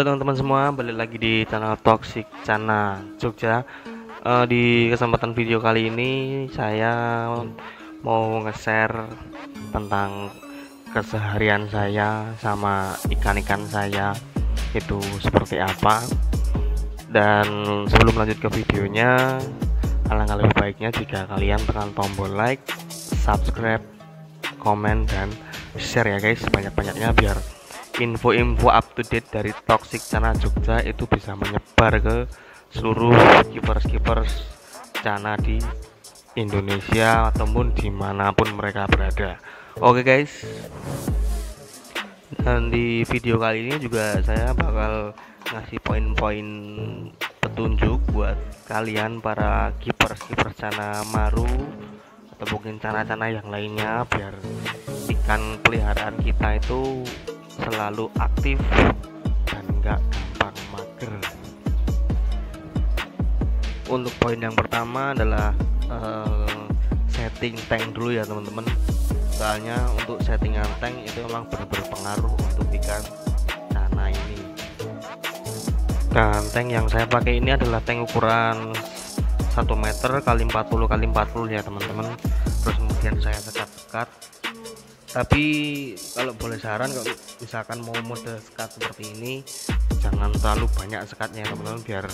Halo teman-teman semua, balik lagi di channel Toxic Channel Jogja. Di kesempatan video kali ini saya mau nge-share tentang keseharian saya sama ikan-ikan saya itu seperti apa. Dan sebelum lanjut ke videonya, alangkah lebih baiknya jika kalian tekan tombol like, subscribe, komen, dan share ya guys, sebanyak-banyaknya biar info-info up to date dari Toxic Channel Jogja itu bisa menyebar ke seluruh keepers Channel di Indonesia ataupun dimanapun mereka berada. Oke guys, dan di video kali ini juga saya bakal ngasih poin-poin petunjuk buat kalian para keepers Channel Maru atau mungkin Channel yang lainnya, biar ikan peliharaan kita itu selalu aktif dan enggak gampang mager. Untuk poin yang pertama adalah setting tank dulu ya teman-teman. Soalnya untuk settingan tank itu memang berpengaruh untuk ikan cana ini. Dan tank yang saya pakai ini adalah tank ukuran 1 meter kali 40 kali 40 ya teman-teman. Terus kemudian saya sekat-sekat. Tapi kalau boleh saran, kalau misalkan mau mode sekat seperti ini, jangan terlalu banyak sekatnya teman-teman, biar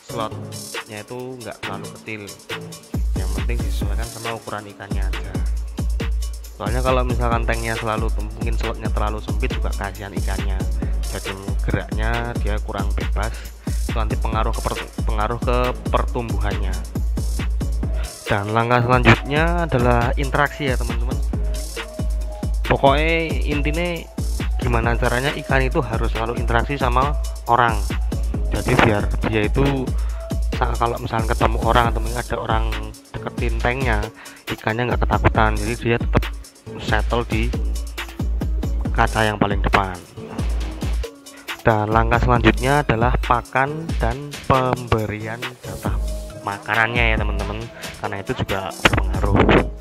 slotnya itu enggak terlalu kecil. Yang penting disesuaikan sama ukuran ikannya aja. Soalnya kalau misalkan tanknya mungkin slotnya terlalu sempit juga kasihan ikannya, jadi geraknya dia kurang bebas, itu nanti pengaruh ke pertumbuhannya. Dan langkah selanjutnya adalah interaksi ya teman-teman. Pokoknya intinya gimana caranya ikan itu harus selalu interaksi sama orang, jadi biar dia itu kalau misalnya ketemu orang atau mungkin ada orang deketin tanknya, ikannya nggak ketakutan, jadi dia tetap settle di kaca yang paling depan. Dan langkah selanjutnya adalah pakan dan pemberian jatah makanannya ya teman-teman, karena itu juga berpengaruh.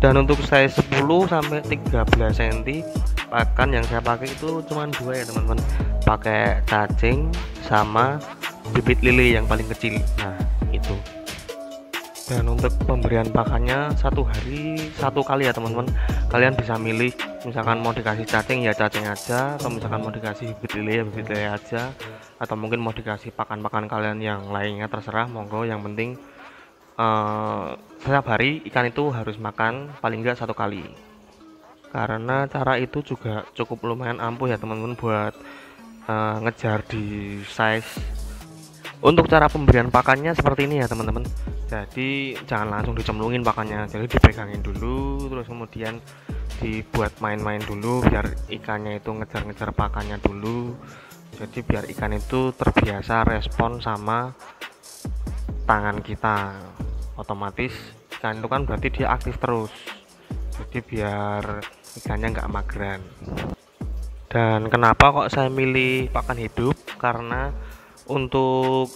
Dan untuk size 10 sampai 13 cm pakan yang saya pakai itu cuma 2 ya teman-teman, pakai cacing sama bibit lele yang paling kecil. Nah itu. Dan untuk pemberian pakannya 1 hari 1 kali ya teman-teman. Kalian bisa milih, misalkan mau dikasih cacing ya cacing aja, atau misalkan mau dikasih bibit lele ya bibit lele aja, atau mungkin mau dikasih pakan-pakan kalian yang lainnya, terserah, monggo. Yang penting setiap hari ikan itu harus makan paling enggak 1 kali, karena cara itu juga cukup lumayan ampuh ya teman-teman buat ngejar di size. Untuk cara pemberian pakannya seperti ini ya teman-teman, jadi jangan langsung dicemplungin pakannya, jadi dipegangin dulu, terus kemudian dibuat main-main dulu biar ikannya itu ngejar-ngejar pakannya dulu, jadi biar ikan itu terbiasa respon sama tangan kita. Otomatis ikan itu kan berarti dia aktif terus, jadi biar ikannya nggak mageran. Dan kenapa kok saya milih pakan hidup, karena untuk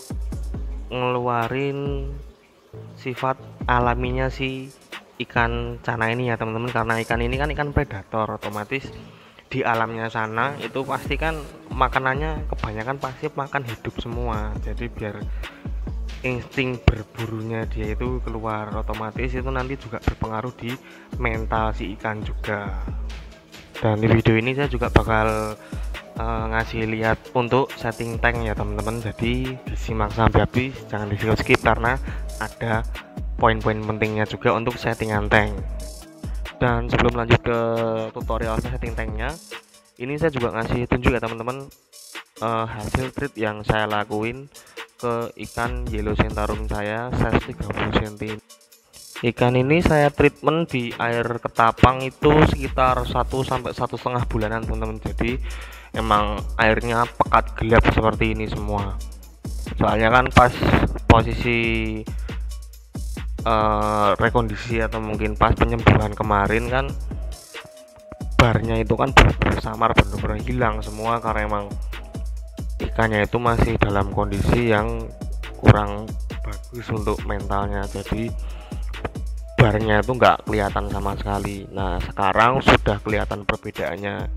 ngeluarin sifat alaminya si ikan cana ini ya teman-teman, karena ikan ini kan ikan predator, otomatis di alamnya sana itu pasti kan makanannya kebanyakan pasti makan hidup semua, jadi biar insting berburunya dia itu keluar, otomatis itu nanti juga berpengaruh di mental si ikan juga. Dan di video ini saya juga bakal ngasih lihat untuk setting tank ya teman-teman, jadi disimak sampai habis, jangan di skip karena ada poin-poin pentingnya juga untuk settingan tank. Dan sebelum lanjut ke tutorial setting tanknya, ini saya juga ngasih tunjuk ya teman-teman hasil treat yang saya lakuin ke ikan yellow centarum saya size 30 cm. Ikan ini saya treatment di air ketapang itu sekitar 1 sampai 1,5 bulanan teman-teman, jadi emang airnya pekat gelap seperti ini semua. Soalnya kan pas posisi rekondisi atau mungkin pas penyembuhan kemarin kan barnya itu kan benar-benar samar, benar-benar hilang semua, karena emang ikannya itu masih dalam kondisi yang kurang bagus untuk mentalnya, jadi barnya itu nggak kelihatan sama sekali. Nah sekarang sudah kelihatan perbedaannya,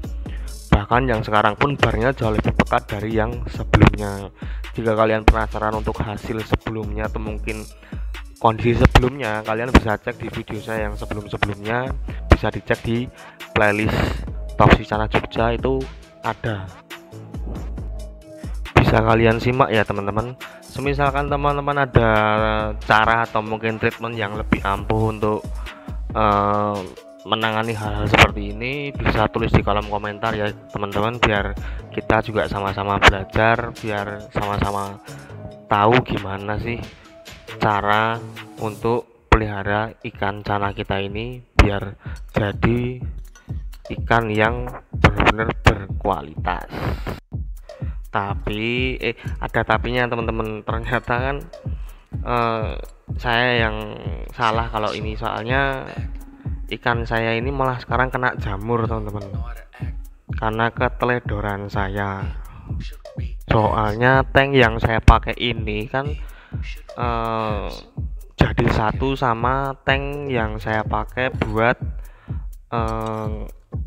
bahkan yang sekarang pun barnya jauh lebih pekat dari yang sebelumnya. Jika kalian penasaran untuk hasil sebelumnya atau mungkin kondisi sebelumnya, kalian bisa cek di video saya yang sebelum-sebelumnya, bisa dicek di playlist Top Cana Jogja, itu ada, bisa kalian simak ya teman-teman. Semisalkan teman-teman ada cara atau mungkin treatment yang lebih ampuh untuk menangani hal-hal seperti ini, bisa tulis di kolom komentar ya teman-teman, biar kita juga sama-sama belajar, biar sama-sama tahu gimana sih cara untuk pelihara ikan cana kita ini biar jadi ikan yang benar-benar berkualitas. Tapi ada tapinya teman-teman, ternyata kan saya yang salah kalau ini, soalnya ikan saya ini malah sekarang kena jamur teman-teman, karena keteledoran saya. Soalnya tank yang saya pakai ini kan jadi satu sama tank yang saya pakai buat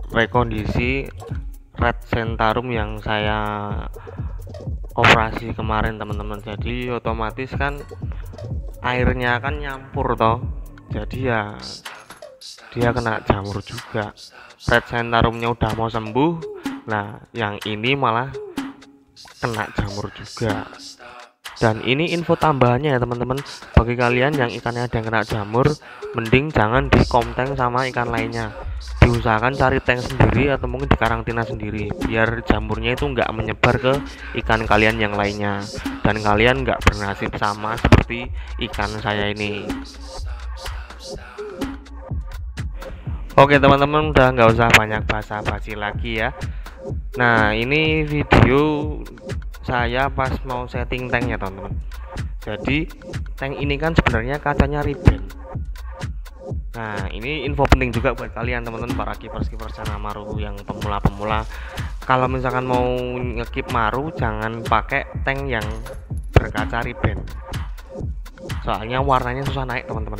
rekondisi red centarum yang saya operasi kemarin teman-teman. Jadi otomatis kan airnya kan nyampur toh, jadi ya dia kena jamur juga. Red centarumnya udah mau sembuh, nah yang ini malah kena jamur juga. Dan ini info tambahannya ya teman-teman, bagi kalian yang ikannya ada yang kena jamur, mending jangan di komteng sama ikan lainnya, diusahakan cari tank sendiri atau mungkin di karantina sendiri, biar jamurnya itu nggak menyebar ke ikan kalian yang lainnya, dan kalian nggak bernasib sama seperti ikan saya ini. Oke teman-teman, udah nggak usah banyak basa-basi lagi ya. Nah ini video saya pas mau setting tanknya teman-teman. Jadi tank ini kan sebenarnya kacanya riben. Nah ini info penting juga buat kalian teman-teman, para kiper-kiper Cana Maru yang pemula-pemula. Kalau misalkan mau ngekip maru, jangan pakai tank yang berkaca riben, soalnya warnanya susah naik teman-teman.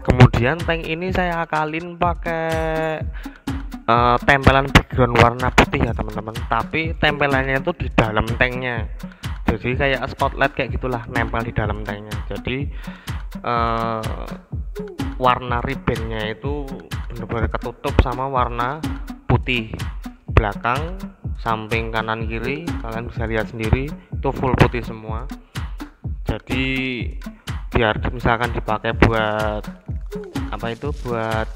Kemudian tank ini saya akalin pakai tempelan background warna putih ya teman-teman, tapi tempelannya itu di dalam tanknya, jadi kayak spotlight kayak gitulah, nempel di dalam tanknya. Jadi warna ribennya itu benar-benar ketutup sama warna putih, belakang, samping, kanan, kiri, kalian bisa lihat sendiri itu full putih semua. Jadi biar misalkan dipakai buat apa itu, buat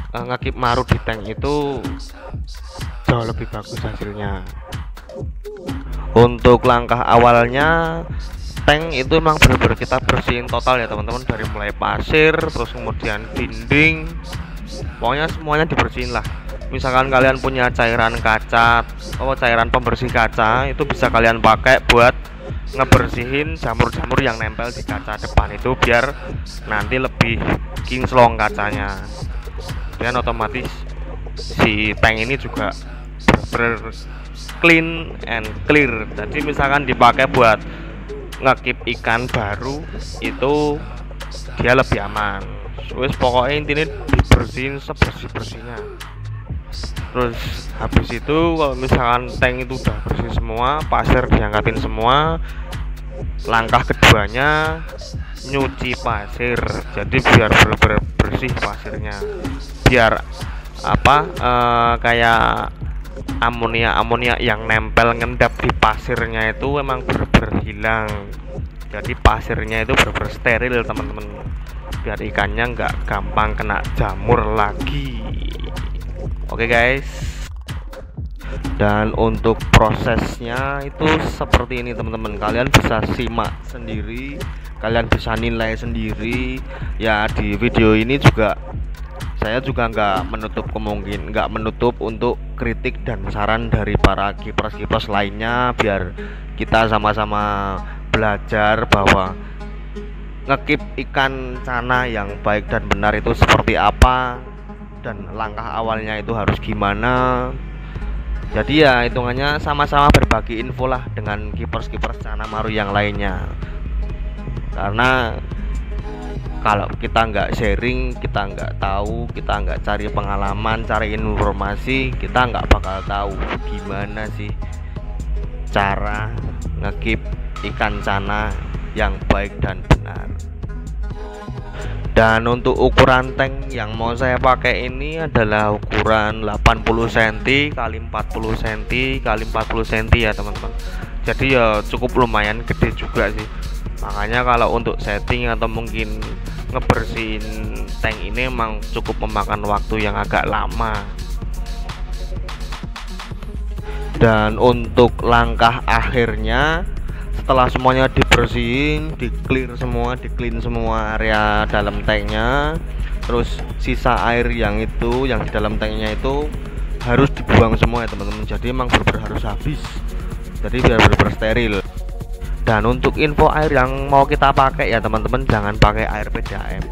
ngekip maru di tank itu jauh lebih bagus hasilnya. Untuk langkah awalnya tank itu memang benar-benar kita bersihin total ya teman-teman, dari mulai pasir, terus kemudian dinding, pokoknya semuanya dibersihin lah. Misalkan kalian punya cairan kaca atau cairan pembersih kaca, itu bisa kalian pakai buat ngebersihin jamur-jamur yang nempel di kaca depan itu, biar nanti lebih kinclong kacanya, dan otomatis si tank ini juga bener clean and clear. Jadi misalkan dipakai buat ngekip ikan baru itu dia lebih aman. Wes pokoknya intinya dibersihin sebersih-bersihnya. Terus habis itu kalau misalkan tank itu udah bersih semua, pasir diangkatin semua, langkah keduanya nyuci pasir. Jadi biar bersih pasirnya, biar apa kayak amonia yang nempel ngendap di pasirnya itu memang hilang. Jadi pasirnya itu steril teman-teman, biar ikannya nggak gampang kena jamur lagi. Oke guys, dan untuk prosesnya itu seperti ini teman-teman, kalian bisa simak sendiri, kalian bisa nilai sendiri ya. Di video ini juga saya juga nggak menutup untuk kritik dan saran dari para kiper-kiper lainnya, biar kita sama-sama belajar bahwa ngekip ikan cana yang baik dan benar itu seperti apa, dan langkah awalnya itu harus gimana. Jadi ya hitungannya sama-sama berbagi info lah dengan kiper-kiper Cana Maru yang lainnya, karena kalau kita nggak sharing, kita nggak tahu, kita nggak cari pengalaman, cari informasi, kita nggak bakal tahu gimana sih cara ngekip ikan cana yang baik dan benar. Dan untuk ukuran tank yang mau saya pakai ini adalah ukuran 80 cm kali 40 cm kali 40 cm ya teman-teman. Jadi ya cukup lumayan gede juga sih. Makanya kalau untuk setting atau mungkin ngebersihin tank ini emang cukup memakan waktu yang agak lama. Dan untuk langkah akhirnya, setelah semuanya dibersihin, di-clean semua area dalam tanknya, terus sisa air yang di dalam tanknya itu harus dibuang semua ya teman-teman. Jadi emang benar-benar harus habis, jadi biar benar-benar steril. Dan untuk info air yang mau kita pakai ya teman-teman, jangan pakai air PDAM.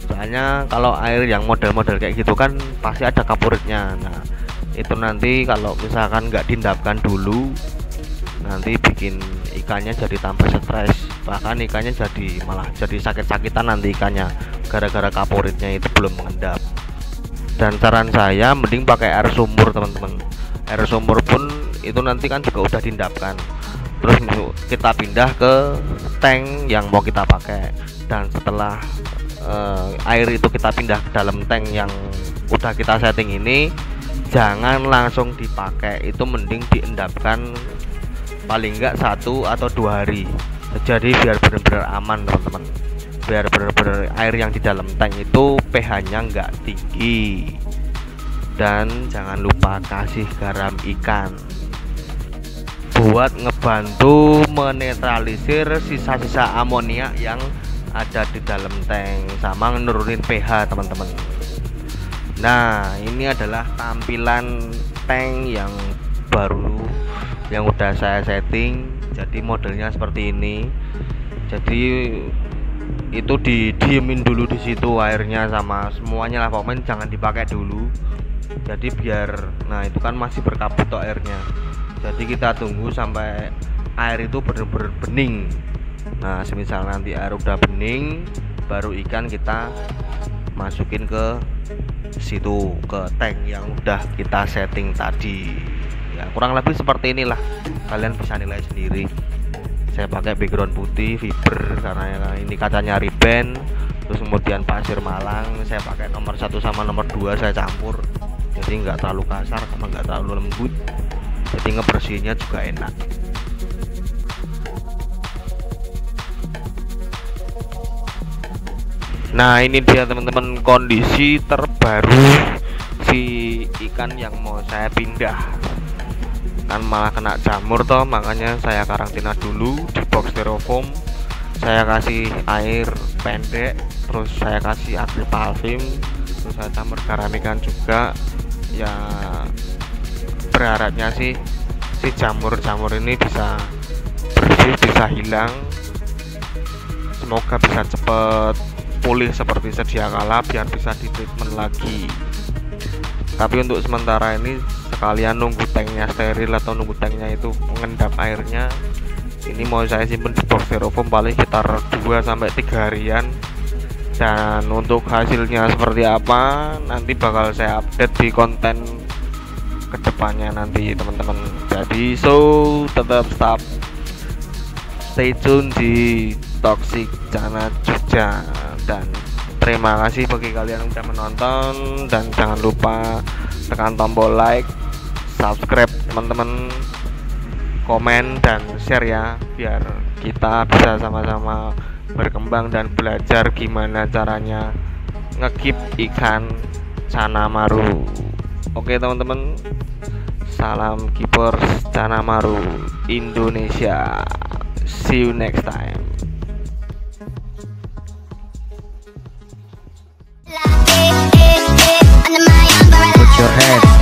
Soalnya kalau air yang model-model kayak gitu kan pasti ada kapuritnya. Nah itu nanti kalau misalkan nggak diendapkan dulu, nanti bikin ikannya jadi tambah stres, bahkan ikannya malah jadi sakit-sakitan nanti ikannya gara-gara kapuritnya itu belum mengendap. Dan saran saya mending pakai air sumur teman-teman. Air sumur pun itu nanti kan juga udah diendapkan, terus kita pindah ke tank yang mau kita pakai. Dan setelah air itu kita pindah ke dalam tank yang udah kita setting ini, jangan langsung dipakai, itu mending diendapkan paling enggak 1 atau 2 hari. Jadi biar benar-benar aman teman-teman, biar benar-benar air yang di dalam tank itu pH-nya enggak tinggi. Dan jangan lupa kasih garam ikan buat ngebantu menetralisir sisa-sisa amonia yang ada di dalam tank sama nurunin pH teman-teman. Nah ini adalah tampilan tank yang baru yang udah saya setting. Jadi modelnya seperti ini. Jadi itu didiemin dulu di situ airnya sama semuanya lah, pokoknya jangan dipakai dulu. Jadi biar, nah itu kan masih berkabut tuh airnya. Jadi kita tunggu sampai air itu benar-benar bening. Nah semisal nanti air udah bening, baru ikan kita masukin ke situ, ke tank yang udah kita setting tadi. Ya kurang lebih seperti inilah, kalian bisa nilai sendiri. Saya pakai background putih fiber karena ini kacanya Ray-Ban, terus kemudian pasir Malang saya pakai nomor 1 sama nomor 2 saya campur, jadi nggak terlalu kasar sama nggak terlalu lembut, jadi ngebersihinnya juga enak. Nah ini dia teman-teman kondisi terbaru si ikan yang mau saya pindah. Kan malah kena jamur toh, makanya saya karantina dulu di box styrofoam. Saya kasih air pendek, terus saya kasih agripalvim, terus saya campur garam ikan juga. Ya berharapnya sih si jamur-jamur ini bisa bersih, bisa hilang, semoga bisa cepet pulih seperti sedia kala biar bisa di treatment lagi. Tapi untuk sementara ini sekalian nunggu tanknya steril atau nunggu tanknya itu mengendap airnya, ini mau saya simpen di box styrofoam paling sekitar 2-3 harian. Dan untuk hasilnya seperti apa nanti bakal saya update di konten kedepannya nanti teman-teman. Jadi tetap stay tune di Toxic Cana Jogja. Dan terima kasih bagi kalian yang sudah menonton, dan jangan lupa tekan tombol like, subscribe teman-teman, komen dan share ya, biar kita bisa sama-sama berkembang dan belajar gimana caranya ngekip ikan cana maru. Oke teman-teman, salam keepers cana maru Indonesia, see you next time. Put your head